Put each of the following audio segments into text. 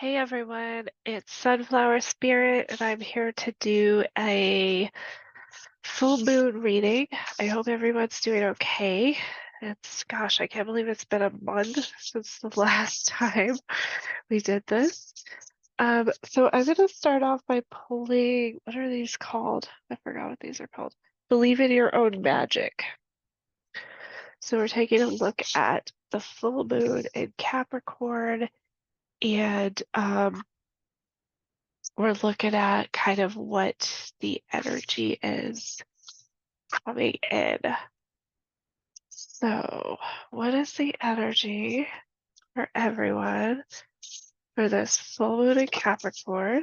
Hey everyone, it's Sunflower Spirit, and I'm here to do a full moon reading. I hope everyone's doing okay. Gosh, I can't believe it's been a month since the last time we did this. So I'm gonna start off by pulling, what are these called? I forgot what these are called. Believe in your own magic. So we're taking a look at the full moon in Capricorn, and we're looking at kind of what the energy is coming in. So, what is the energy for everyone for this full moon in Capricorn?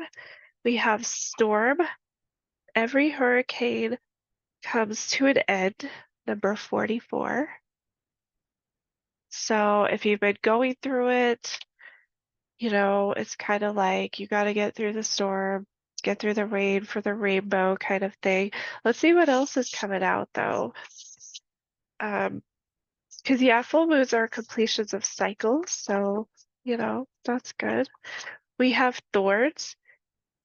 We have storm. Every hurricane comes to an end, number 44. So, if you've been going through it, it's kind of like you got to get through the storm, get through the rain for the rainbow kind of thing. Let's see what else is coming out though. Because yeah, full moons are completions of cycles, so that's good. We have thorns.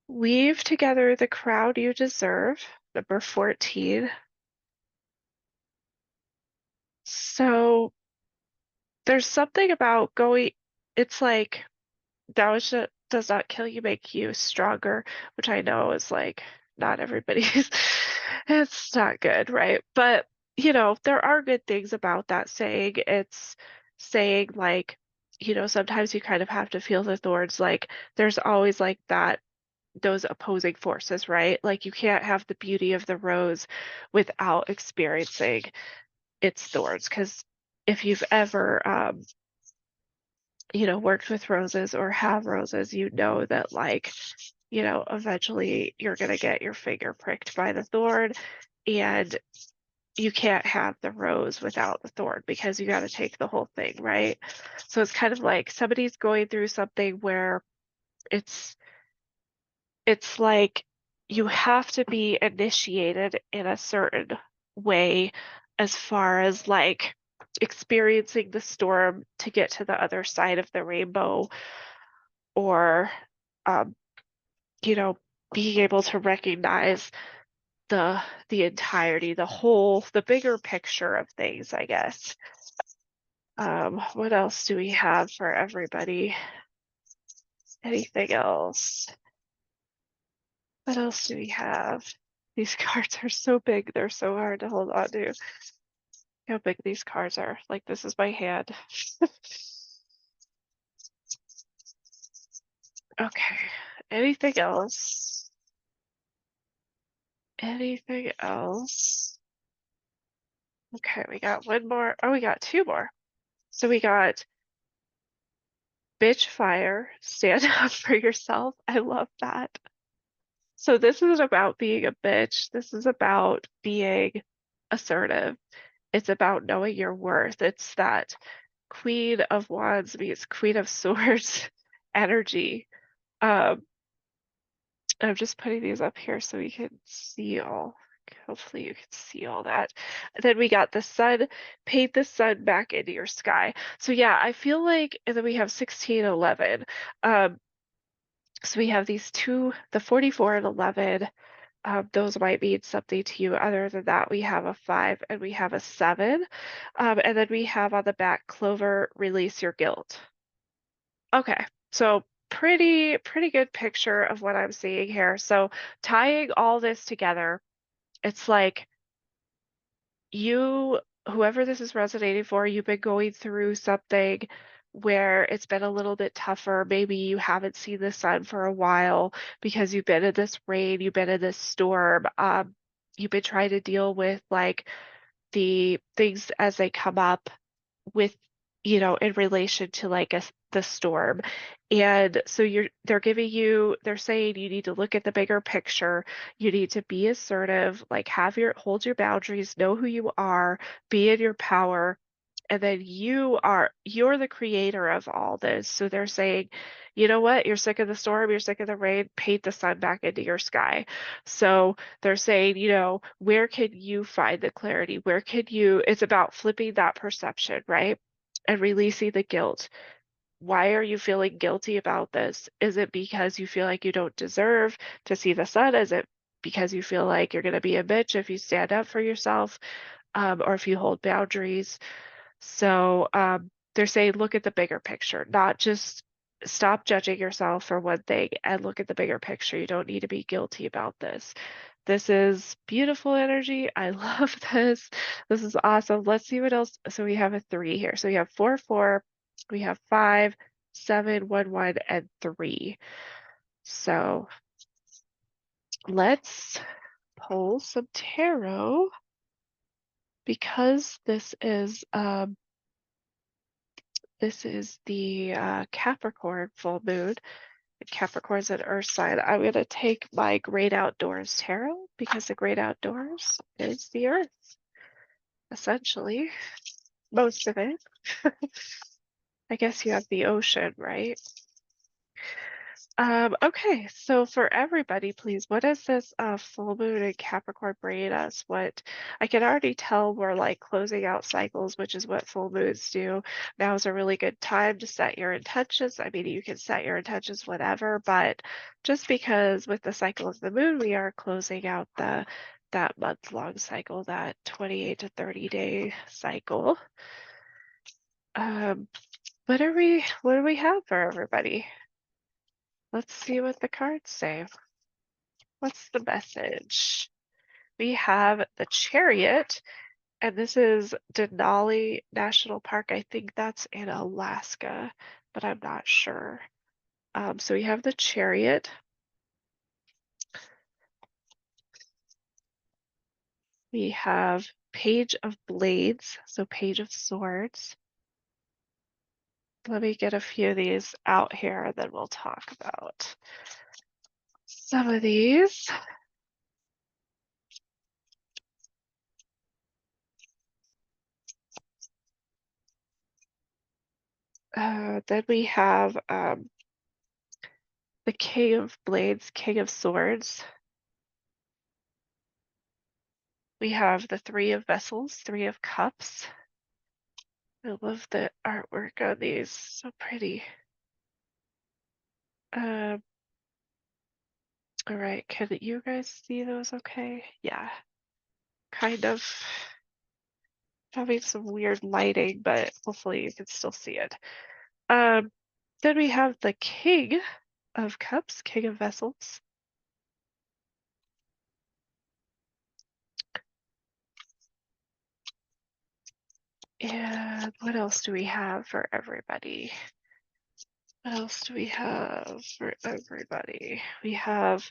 Weave together the crown you deserve, number 14. So there's something about going, it's like that which does not kill you make you stronger, which I know is like not everybody's, it's not good, right? But there are good things about that saying. It's saying like, sometimes you kind of have to feel the thorns, like there's always like that, those opposing forces, right? Like you can't have the beauty of the rose without experiencing its thorns. Because if you've ever worked with roses or have roses, you know that like, eventually you're going to get your finger pricked by the thorn, and you can't have the rose without the thorn because you got to take the whole thing, right? So it's kind of like somebody's going through something where it's it's like you have to be initiated in a certain way as far as like experiencing the storm to get to the other side of the rainbow, or um, you know, being able to recognize the the entirety, the bigger picture of things, I guess. What else do we have for everybody? Anything else? What else do we have? These cards are so big, they're so hard to hold on to. How big these cards are. Like this is my hand. Okay. Anything else? Anything else? Okay, we got one more. Oh, we got two more. So we got bitch fire, stand up for yourself. I love that. So this isn't about being a bitch. This is about being assertive. It's about knowing your worth. It's that Queen of Wands meets Queen of Swords energy. Um, I'm just putting these up here so we can see all. Hopefully you can see all that. And then we got the sun, paint the sun back into your sky. So yeah, I feel like, and then we have 16, 11. Um, so we have these two, the 44 and 11. Those might mean something to you. Other than that, we have a 5 and we have a 7. And then we have on the back, Clover, release your guilt. Okay, so pretty good picture of what I'm seeing here. So tying all this together, it's like you, whoever this is resonating for, you've been going through something where it's been a little bit tougher. Maybe you haven't seen the sun for a while because you've been in this rain, you've been in this storm. You've been trying to deal with like the things as they come up with, in relation to like the storm. And so they're saying you need to look at the bigger picture. You need to be assertive, like hold your boundaries, know who you are, be in your power. And then you're the creator of all this. So they're saying, you know what? You're sick of the storm, you're sick of the rain, paint the sun back into your sky. So they're saying, where can you find the clarity? It's about flipping that perception, right? And releasing the guilt. why are you feeling guilty about this? Is it because you feel like you don't deserve to see the sun? Is it because you feel like you're going to be a bitch if you stand up for yourself, or if you hold boundaries? So they're saying look at the bigger picture, not just stop judging yourself for one thing and look at the bigger picture. You don't need to be guilty about this. This is beautiful energy. I love this. This is awesome. Let's see what else. So we have a 3 here. So we have 4, 4, we have 5, 7, 1, 1, and 3. So let's pull some tarot because this is the Capricorn full moon. Capricorn's an earth sign. I'm going to take my Great Outdoors Tarot because the Great Outdoors is the earth, essentially. Most of it. I guess you have the ocean, right? Okay, so for everybody, please, what is this full moon in Capricorn bringing us? What I can already tell we're like closing out cycles, which is what full moons do. Now is a really good time to set your intentions. I mean, you can set your intentions whatever, but just because with the cycle of the moon, we are closing out that month-long cycle, that 28 to 30-day cycle. What do we have for everybody? Let's see what the cards say. What's the message? We have the Chariot, and this is Denali National Park. I think that's in Alaska, but I'm not sure. So we have the Chariot. We have Page of Blades, so Page of Swords. Let me get a few of these out here, and then we'll talk about some of these. Then we have the King of Blades, King of Swords. We have the Three of Vessels, Three of Cups. I love the artwork on these, so pretty. All right, can you guys see those okay? Yeah, kind of having some weird lighting, but hopefully you can still see it. Then we have the King of Cups, King of Vessels. And what else do we have for everybody? What else do we have for everybody? We have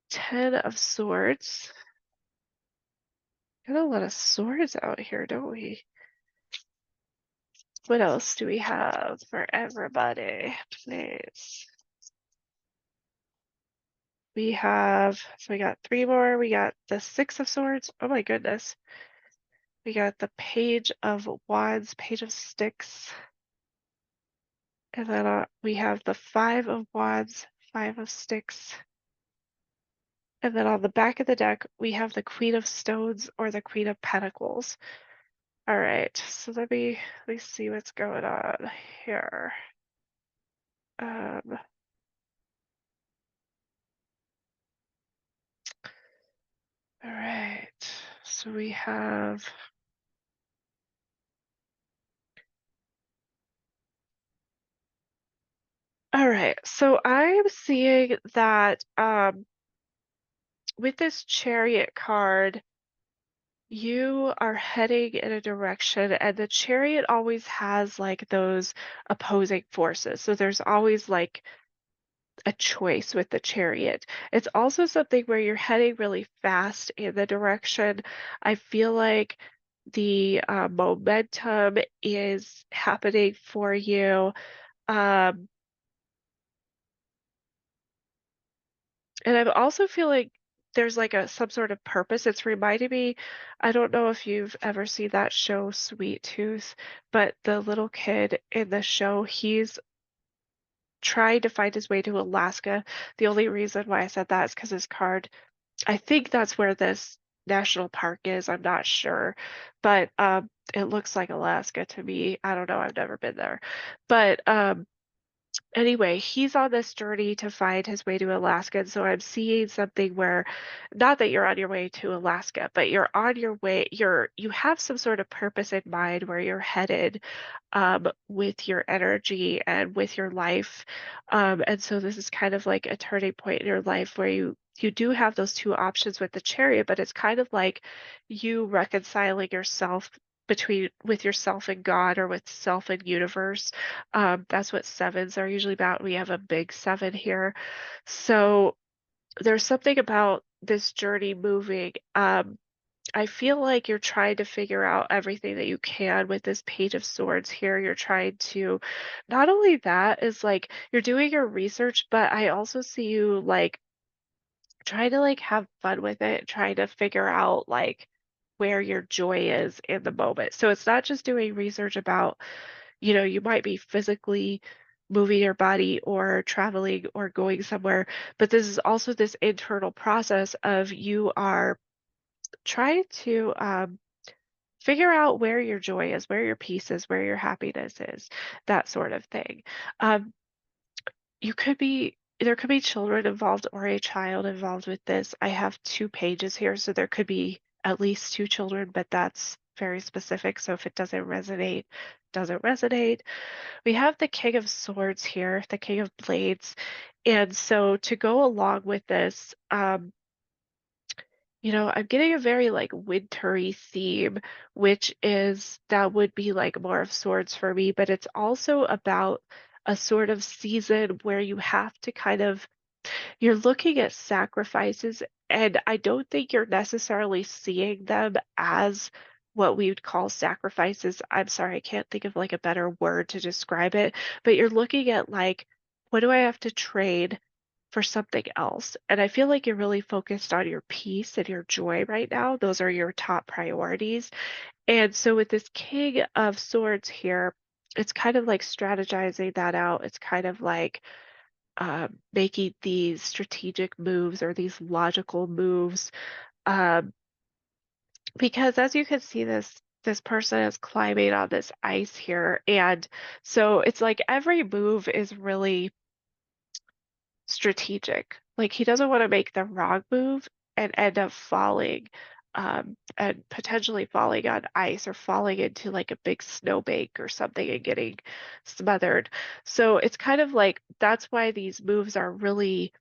10 of Swords. Got a lot of swords out here, don't we? What else do we have for everybody, please? We have, so we got 3 more. We got the 6 of Swords. Oh my goodness. We got the Page of Wands, Page of Sticks. And then we have the 5 of Wands, 5 of Sticks. And then on the back of the deck, we have the Queen of Stones or the Queen of Pentacles. All right, so let me see what's going on here. All right, so we have all right, so I'm seeing that with this Chariot card, you are heading in a direction, and the Chariot always has like those opposing forces. So there's always like a choice with the Chariot. It's also something where you're heading really fast in the direction. I feel like the momentum is happening for you. Um, and I'm also feeling there's like some sort of purpose. It's reminding me, I don't know if you've ever seen that show Sweet Tooth, but the little kid in the show, he's trying to find his way to Alaska. The only reason why I said that is because his card, I think that's where this national park is. I'm not sure, but it looks like Alaska to me. I don't know, I've never been there. But, anyway, he's on this journey to find his way to Alaska, and so I'm seeing something where not that you're on your way to Alaska, but you're on your way you have some sort of purpose in mind where you're headed, with your energy and with your life. And so this is kind of like a turning point in your life where you do have those two options with the chariot, but it's kind of like you reconciling yourself between with yourself and God or with self and universe. That's what sevens are usually about. We have a big seven here. So there's something about this journey moving. I feel like you're trying to figure out everything that you can with this Page of Swords here. You're trying to, not only that, is like you're doing your research, but I also see you like trying to like have fun with it, trying to figure out like where your joy is in the moment. So it's not just doing research about, you might be physically moving your body or traveling or going somewhere, but this is also this internal process of you are trying to figure out where your joy is, where your peace is, where your happiness is, that sort of thing. Um, there could be children involved or a child involved with this. I have 2 pages here, so there could be at least 2 children, but that's very specific. So if it doesn't resonate, doesn't resonate. We have the King of Swords here, the King of Blades. And so to go along with this, I'm getting a very like wintry theme, which is that would be like more of swords for me, but it's also about a sort of season where you have to kind of you're looking at sacrifices, and I don't think you're necessarily seeing them as what we would call sacrifices. I'm sorry, I can't think of like a better word to describe it, but you're looking at like, what do I have to trade for something else? And I feel like you're really focused on your peace and your joy right now. Those are your top priorities. And so with this King of Swords here, it's kind of like strategizing that out. It's kind of like making these strategic moves or these logical moves, um, because as you can see, this person is climbing on this ice here, and so it's like every move is really strategic. Like he doesn't want to make the wrong move and end up falling, and potentially falling on ice or falling into like a big snowbank or something and getting smothered. So it's kind of like that's why these moves are really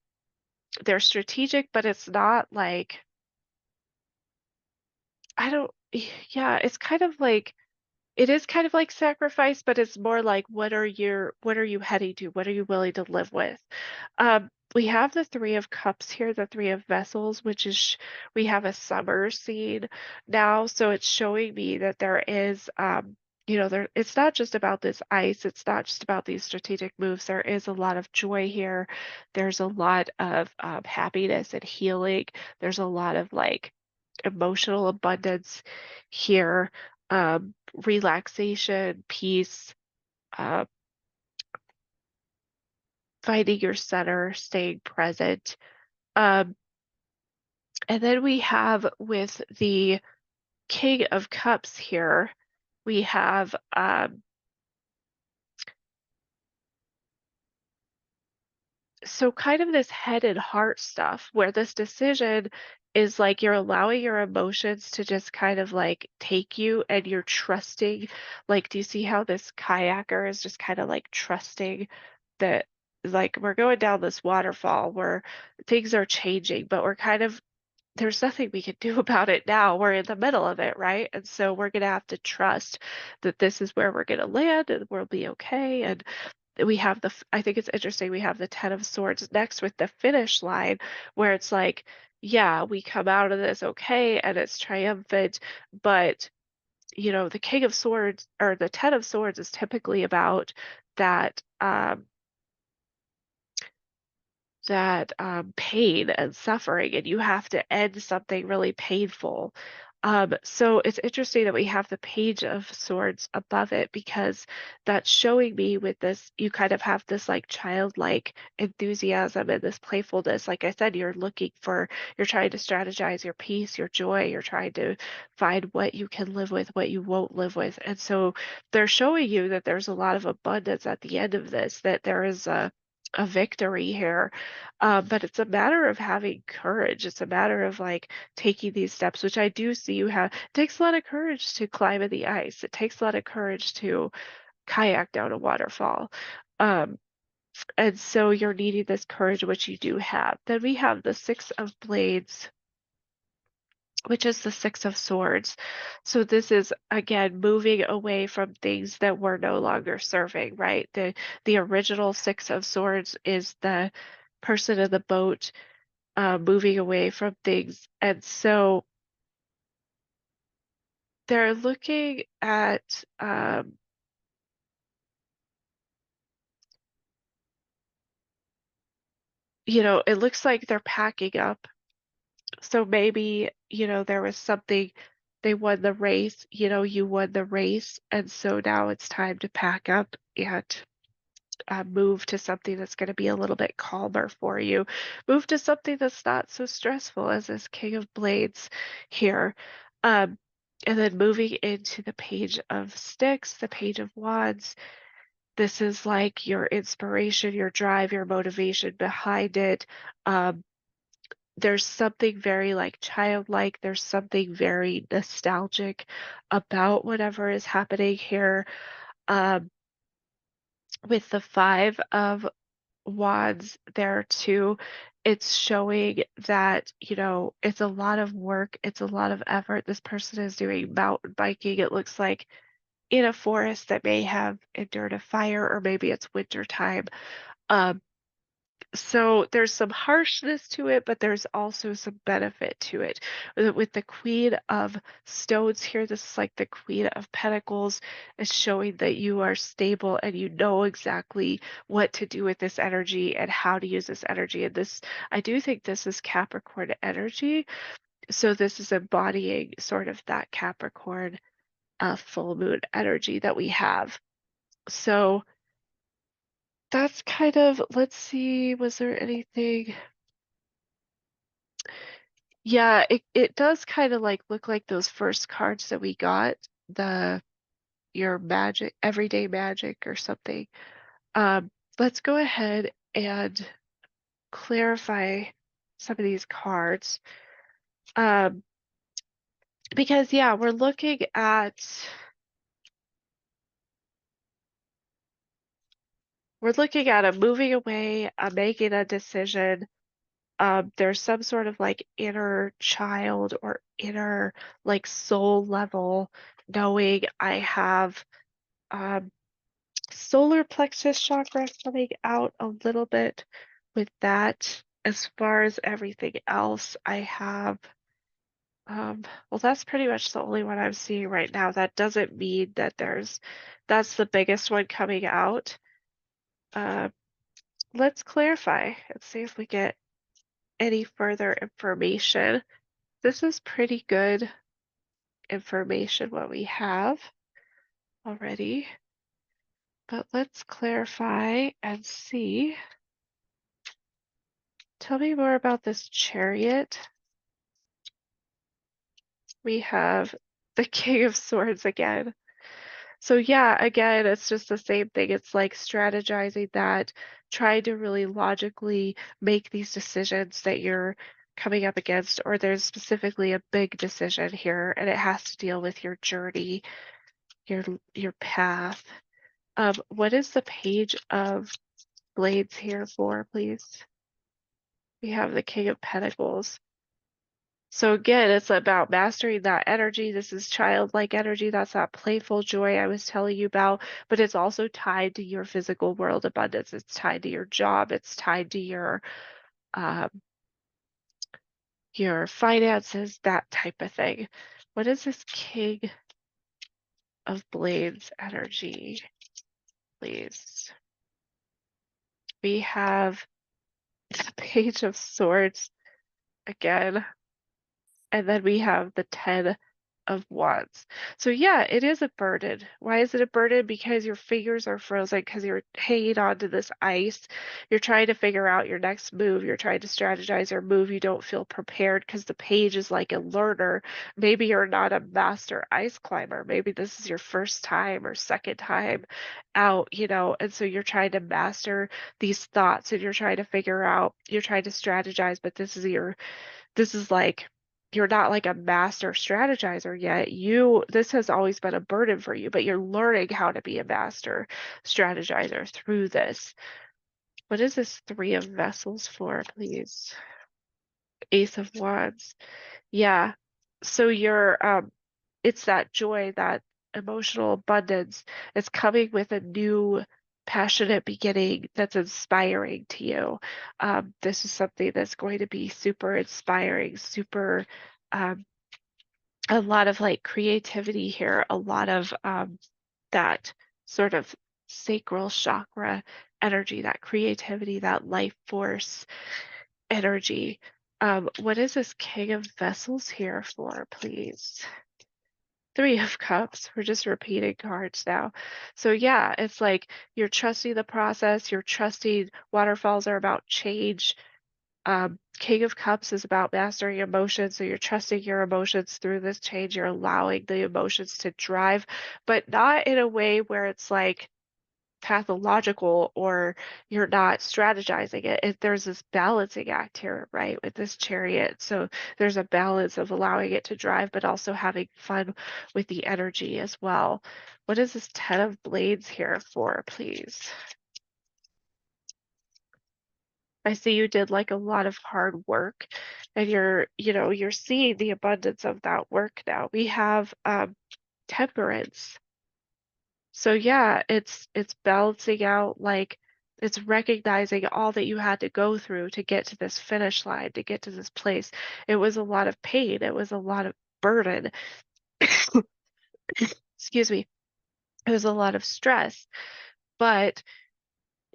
they're strategic, but it's not like I don't yeah, it's kind of like it is kind of like sacrifice, but it's more like what are you heading to? What are you willing to live with? We have the Three of Cups here, the Three of Vessels, which is we have a summer scene now, so it's showing me that there is there it's not just about this ice, it's not just about these strategic moves. There is a lot of joy here. There's a lot of happiness and healing. There's a lot of like emotional abundance here, relaxation, peace, uh, finding your center, staying present. Um, and then we have with the King of Cups here, we have so kind of this head and heart stuff where this decision is like you're allowing your emotions to just kind of like take you and you're trusting. Like, do you see how this kayaker is just kind of like trusting that like we're going down this waterfall where things are changing, but we're kind of there's nothing we can do about it now. We're in the middle of it, right? And so we're going to have to trust that this is where we're going to land and we'll be okay. And we have I think it's interesting, we have the Ten of Swords next with the finish line where it's like, yeah, we come out of this okay and it's triumphant, but the King of Swords or the Ten of Swords is typically about that pain and suffering, and you have to end something really painful. So it's interesting that we have the Page of Swords above it because that's showing me with this, you kind of have this like childlike enthusiasm and this playfulness. Like I said, you're trying to strategize your peace, your joy, you're trying to find what you can live with, what you won't live with. And so they're showing you that there's a lot of abundance at the end of this, that there is a victory here. But it's a matter of having courage. It's a matter of like taking these steps, which I do see you have. It takes a lot of courage to climb in the ice. It takes a lot of courage to kayak down a waterfall. Um, and so you're needing this courage, which you do have. Then we have the Six of Blades, which is the Six of Swords. So this is again moving away from things that we're no longer serving, right? The original Six of Swords is the person in the boat moving away from things. And so they're looking at, it looks like they're packing up. So maybe, there was something, they won the race, you won the race. And so now it's time to pack up and move to something that's going to be a little bit calmer for you. Move to something that's not so stressful as this King of Blades here. Um, and then moving into the Page of Sticks, the Page of Wands. This is like your inspiration, your drive, your motivation behind it. Um, there's something very like childlike, there's something very nostalgic about whatever is happening here. Um, with the Five of Wands there too, it's showing that, it's a lot of work, it's a lot of effort. This person is doing mountain biking, it looks like in a forest that may have endured a fire, or maybe it's winter time. Um, so there's some harshness to it, but there's also some benefit to it. With the Queen of Stones here, this is like the Queen of Pentacles, is showing that you are stable and you know exactly what to do with this energy and how to use this energy. And this, I do think this is Capricorn energy. So this is embodying sort of that Capricorn full moon energy that we have. So that's kind of, let's see, was there anything? Yeah, it does kind of like look like those first cards that we got, the your magic, everyday magic or something. Let's go ahead and clarify some of these cards. Um, because yeah, we're looking at a moving away, making a decision. There's some sort of like inner child or inner like soul level knowing I have um, solar plexus chakra coming out a little bit with that. As far as everything else, I have, well, that's pretty much the only one I'm seeing right now. That doesn't mean that that's the biggest one coming out. Uh, let's clarify and see if we get any further information. This is pretty good information what we have already, but let's clarify and see. Tell me more about this Chariot. We have the King of Swords again. So yeah, again, it's just the same thing. It's like strategizing that, trying to really logically make these decisions that you're coming up against, or there's specifically a big decision here, and it has to deal with your journey, your path. What is the Page of Blades here for, please? We have the King of Pentacles. So again, it's about mastering that energy. This is childlike energy. That's that playful joy I was telling you about, but it's also tied to your physical world abundance. It's tied to your job. It's tied to um, your finances, that type of thing. What is this King of Blades energy, please? We have the Page of Swords again, and then we have the 10 of Wands. So yeah, it is a burden. Why is it a burden? Because your fingers are frozen, because you're hanging on to this ice. You're trying to figure out your next move. You're trying to strategize your move. You don't feel prepared because the page is like a learner. Maybe you're not a master ice climber. Maybe this is your first time or second time out, and so you're trying to master these thoughts and you're trying to figure out, you're trying to strategize, but this is like you're not like a master strategizer yet. This has always been a burden for you, but you're learning how to be a master strategizer through this. What is this Three of Vessels for, please? Ace of Wands. Yeah. So it's that joy, that emotional abundance. It's coming with a new passionate beginning that's inspiring to you. This is something that's going to be super inspiring, super, um, a lot of like creativity here, a lot of that sort of sacral chakra energy, that creativity, that life force energy. What is this King of Vessels here for, please? Three of Cups. We're just repeating cards now. So yeah, it's like you're trusting the process, you're trusting waterfalls are about change. King of Cups is about mastering emotions, so you're trusting your emotions through this change. You're allowing the emotions to drive, but not in a way where it's like pathological or you're not strategizing there's this balancing act here, right, with this Chariot. So there's a balance of allowing it to drive, but also having fun with the energy as well. What is this Ten of Blades here for, please? I see you did like a lot of hard work and you're seeing the abundance of that work now. We have Temperance. So yeah, it's balancing out, like it's recognizing all that you had to go through to get to this finish line, to get to this place. It was a lot of pain, it was a lot of burden. Excuse me. It was a lot of stress, but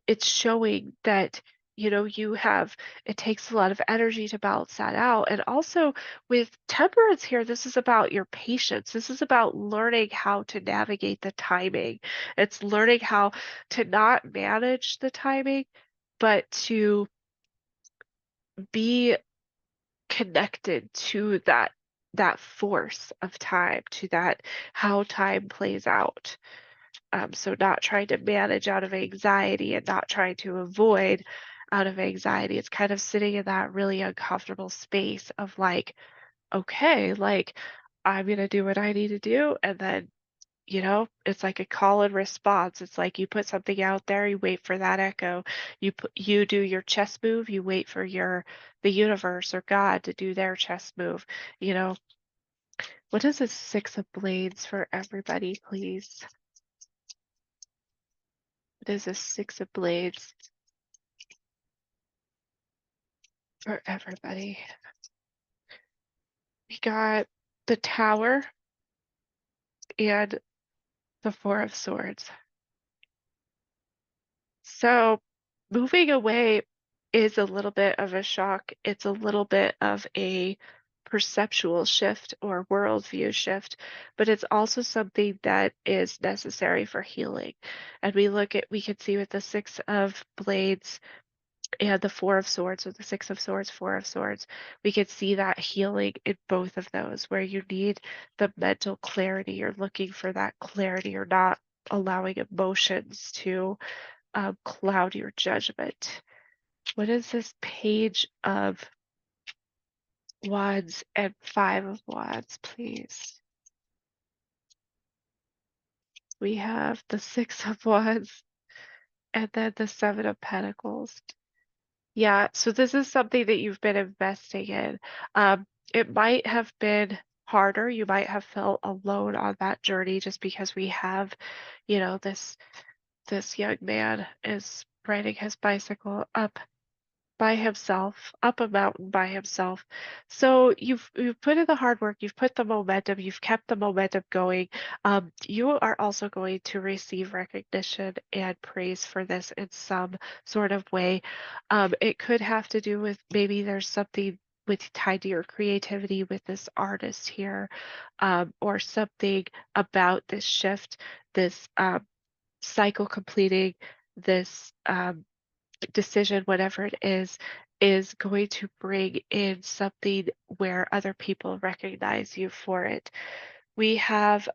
it's showing that it takes a lot of energy to balance that out. And also with Temperance here, this is about your patience. This is about learning how to navigate the timing. It's learning how to not manage the timing, but to be connected to that force of time, to that how time plays out. So not trying to manage out of anxiety and not trying to avoid out of anxiety. It's kind of sitting in that really uncomfortable space of like, okay, like I'm gonna do what I need to do, and then it's like a call and response. It's like you put something out there, you wait for that echo. You do your chess move, you wait for the universe or God to do their chess move. You know, what is a Six of Blades for everybody, please? What is a Six of Blades for everybody? We got the Tower and the Four of Swords. So moving away is a little bit of a shock. It's a little bit of a perceptual shift or worldview shift, but it's also something that is necessary for healing. And we can see with the Six of Blades and the Four of Swords, or the Six of Swords, Four of Swords, we could see that healing in both of those, where you need the mental clarity. You're looking for that clarity. You're not allowing emotions to cloud your judgment. What is this Page of Wands and Five of Wands, please? We have the Six of Wands and then the Seven of Pentacles. Yeah, so this is something that you've been investing in. It might have been harder. You might have felt alone on that journey just because we have, this young man is riding his bicycle by himself, up a mountain by himself. So you've put in the hard work, you've put the momentum, you've kept the momentum going. You are also going to receive recognition and praise for this in some sort of way. It could have to do with maybe there's something with tied to your creativity with this artist here, or something about this shift, this cycle completing, this decision, whatever it is going to bring in something where other people recognize you for it. We have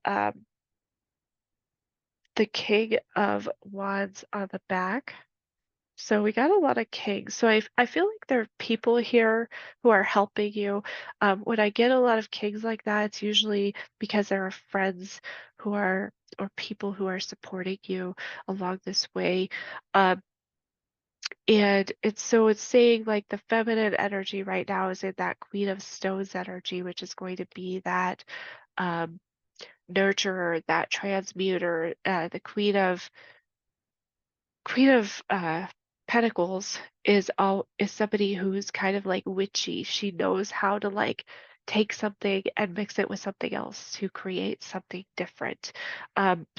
the King of Wands on the back. So we got a lot of kings. So I feel like there are people here who are helping you. When I get a lot of kings like that, it's usually because there are friends who are or people who are supporting you along this way. Um, and it's saying like the feminine energy right now is in that Queen of Stones energy, which is going to be that um, nurturer, that transmuter, the Queen of Pentacles is somebody who's kind of like witchy. She knows how to like take something and mix it with something else to create something different.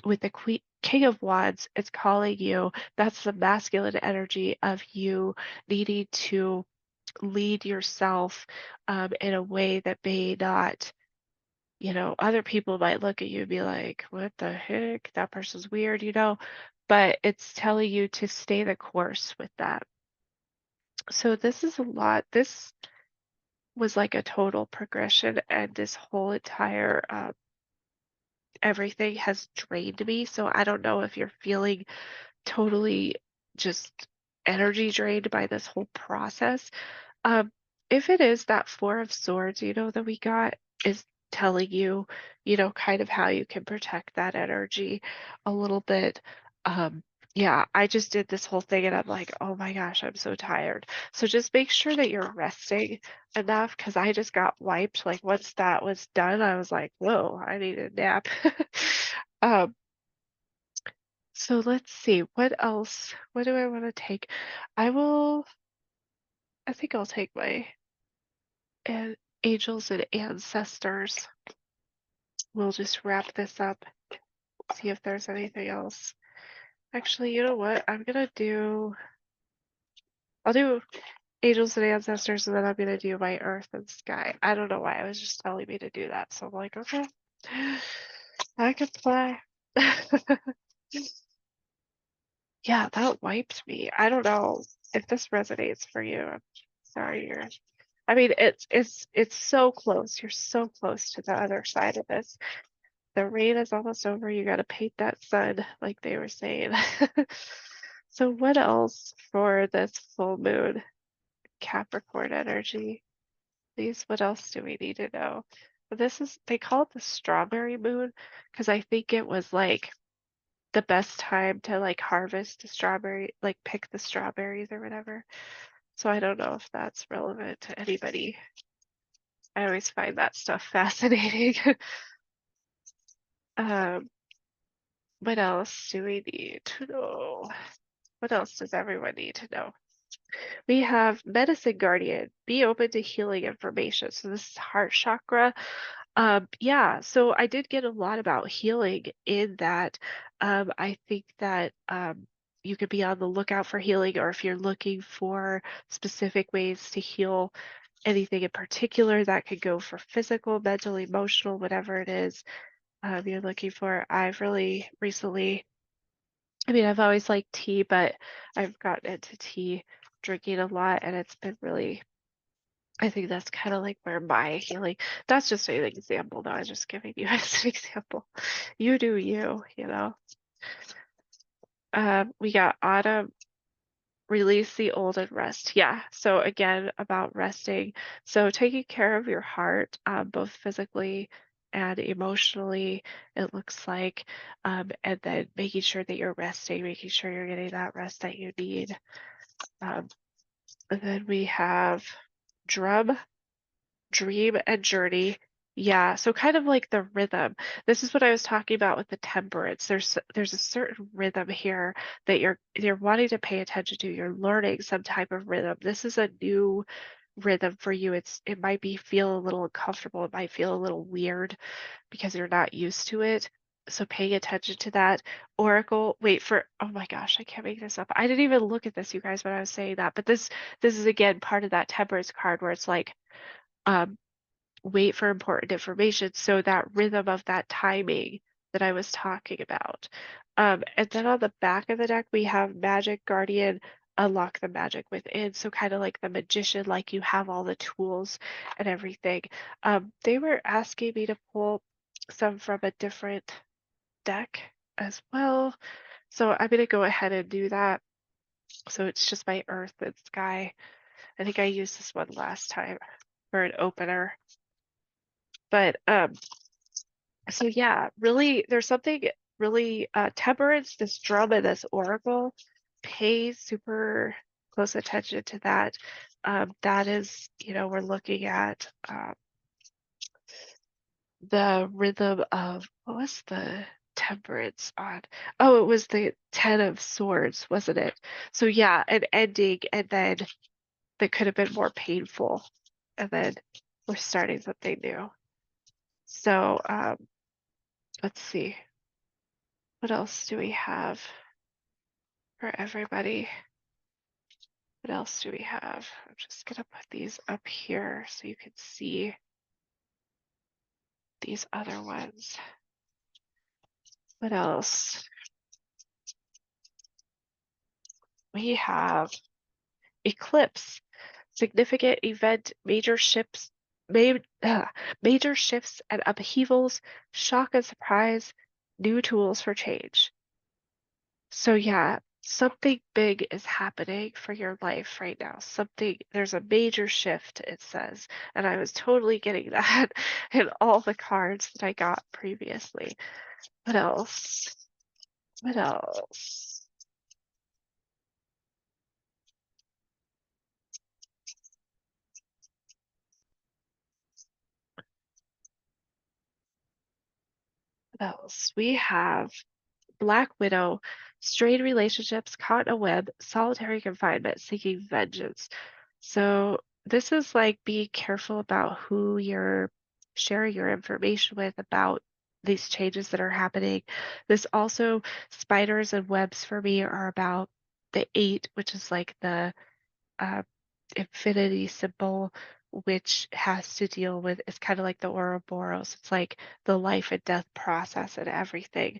With the King of Wands, it's calling you. That's the masculine energy of you needing to lead yourself in a way that may not, other people might look at you and be like, what the heck? That person's weird, but it's telling you to stay the course with that. So this is a lot. This was like a total progression, and this whole entire everything has drained me. So I don't know if you're feeling totally just energy drained by this whole process. Um, if it is that Four of Swords, that we got is telling you, kind of how you can protect that energy a little bit. Yeah, I just did this whole thing and I'm like, oh my gosh, I'm so tired. So just make sure that you're resting enough because I just got wiped. Like once that was done, I was like, whoa, I need a nap. Um, so let's see, what else? What do I want to take? I think I'll take my and angels and ancestors. We'll just wrap this up, see if there's anything else. Actually, you know what? I'll do angels and ancestors, and then I'm gonna do my earth and sky. I don't know why. I was just telling me to do that. So I'm like, okay, I can play. Yeah, that wiped me. I don't know if this resonates for you. I'm sorry I mean, it's so close. You're so close to the other side of this. The rain is almost over. You got to paint that sun, like they were saying. So, what else for this full moon Capricorn energy? Please, what else do we need to know? They call it the strawberry moon because I think it was like the best time to like harvest a strawberry, like pick the strawberries or whatever. So, I don't know if that's relevant to anybody. I always find that stuff fascinating. Um, what else do we need to know? What else does everyone need to know? We have Medicine Guardian. Be open to healing information. So this is heart chakra. Yeah, so I did get a lot about healing in that. I think that you could be on the lookout for healing, or if you're looking for specific ways to heal anything in particular, that could go for physical, mental, emotional, whatever it is you're looking for. I've really recently I mean, I've always liked tea, but I've gotten into tea drinking a lot, and it's been really, I think that's kind of like where my healing, that's just an example, though. I'm just giving you as an example. You do you. We got autumn, release the old and rest. Yeah. So again, about resting. So taking care of your heart, both physically and emotionally, it looks like, and then making sure that you're resting, making sure you're getting that rest that you need. Um, and then we have drum, dream, and journey. Yeah, so kind of like the rhythm. This is what I was talking about with the temperance. There's a certain rhythm here that you're wanting to pay attention to. You're learning some type of rhythm. This is a new rhythm for you. It might be feel a little uncomfortable. It might feel a little weird because you're not used to it. So paying attention to that. Oracle, wait for, oh my gosh, I can't make this up. I didn't even look at this, you guys, when I was saying that. But this is again part of that temperance card where it's like, um, wait for important information. So that rhythm of that timing that I was talking about. And then on the back of the deck, we have Magic Guardian, unlock the magic within. So kind of like the magician, like you have all the tools and everything. They were asking me to pull some from a different deck as well. So I'm going to go ahead and do that. So it's just my Earth and Sky. I think I used this one last time for an opener. But so yeah, really there's something really temperance, this drum and this oracle, pay super close attention to that. That is, we're looking at the rhythm of what was the temperance on? Oh, it was the Ten of Swords, wasn't it? So yeah, an ending and then that could have been more painful. And then we're starting something new. So let's see. What else do we have for everybody? What else do we have? I'm just gonna put these up here so you can see these other ones. What else? We have eclipse, significant event, major shifts and upheavals, shock and surprise, new tools for change. So yeah, something big is happening for your life right now. There's a major shift, it says. And I was totally getting that in all the cards that I got previously. What else? What else? What else? We have Black Widow, strained relationships, caught in a web, solitary confinement, seeking vengeance. So this is like be careful about who you're sharing your information with about these changes that are happening. This also, spiders and webs for me are about the 8, which is like the uh, infinity symbol, which has to deal with, it's kind of like the Ouroboros. It's like the life and death process and everything.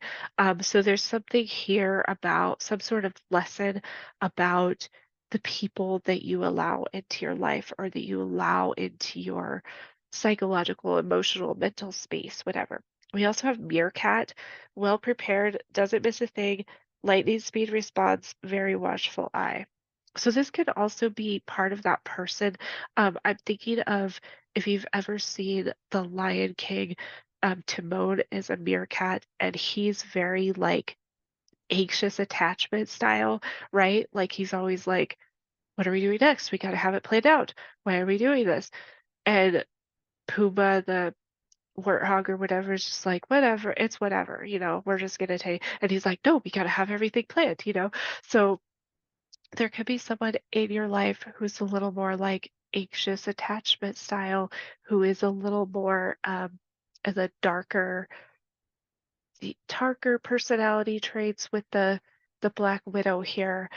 So there's something here about some sort of lesson about the people that you allow into your life or that you allow into your psychological, emotional, mental space, whatever. We also have Meerkat, well prepared, doesn't miss a thing, lightning speed response, very watchful eye. So this could also be part of that person. I'm thinking of if you've ever seen The Lion King, Timon is a meerkat, and he's very like anxious attachment style, right? Like he's always like, what are we doing next? We got to have it planned out. Why are we doing this? And Pumbaa, the warthog or whatever, is just like, whatever, it's whatever, we're just gonna take. And he's like, no, we got to have everything planned. So there could be someone in your life who's a little more like anxious attachment style, who is a little more in the darker personality traits with the Black Widow here.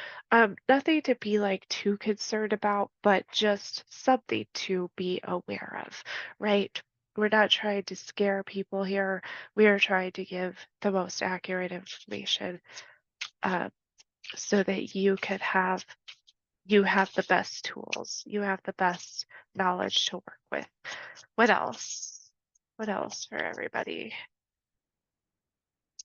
Nothing to be like too concerned about, but just something to be aware of, right? We're not trying to scare people here. We are trying to give the most accurate information uh, so that you have the best tools. You have the best knowledge to work with. What else? What else for everybody?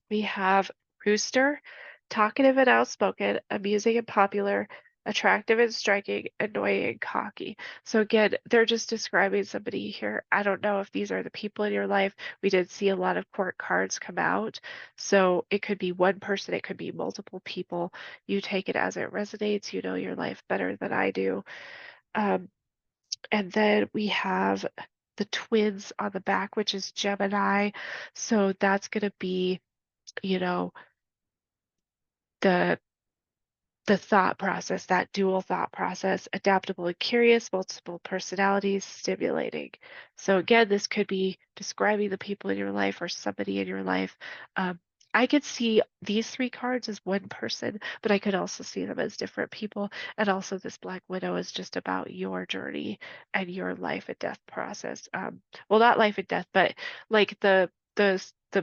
We have Rooster, talkative and outspoken, amusing and popular, attractive and striking, annoying and cocky. So again, they're just describing somebody here. I don't know if these are the people in your life. We did see a lot of court cards come out. So it could be one person, it could be multiple people. You take it as it resonates. You know your life better than I do. Um, and then we have the twins on the back, which is Gemini. So that's going to be, you know, the the thought process, that dual thought process, adaptable and curious, multiple personalities, stimulating. So again, this could be describing the people in your life or somebody in your life. Um, I could see these three cards as one person, but I could also see them as different people. And also, this Black Widow is just about your journey and your life and death process. Well, not life and death, but like the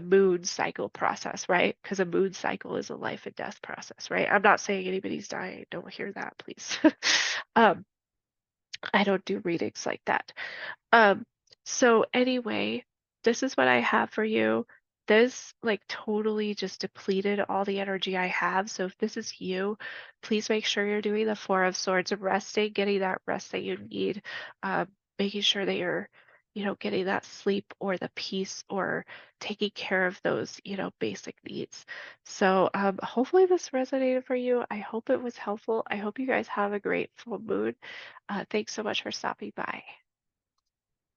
moon cycle process, right? Because a moon cycle is a life and death process, right? I'm not saying anybody's dying. Don't hear that, please. um, I don't do readings like that. Um, so anyway, this is what I have for you. This like totally just depleted all the energy I have. So if this is you, please make sure you're doing the Four of Swords of resting, getting that rest that you need, making sure that you're, getting that sleep or the peace or taking care of those, basic needs. So hopefully this resonated for you. I hope it was helpful. I hope you guys have a great full moon. Thanks so much for stopping by.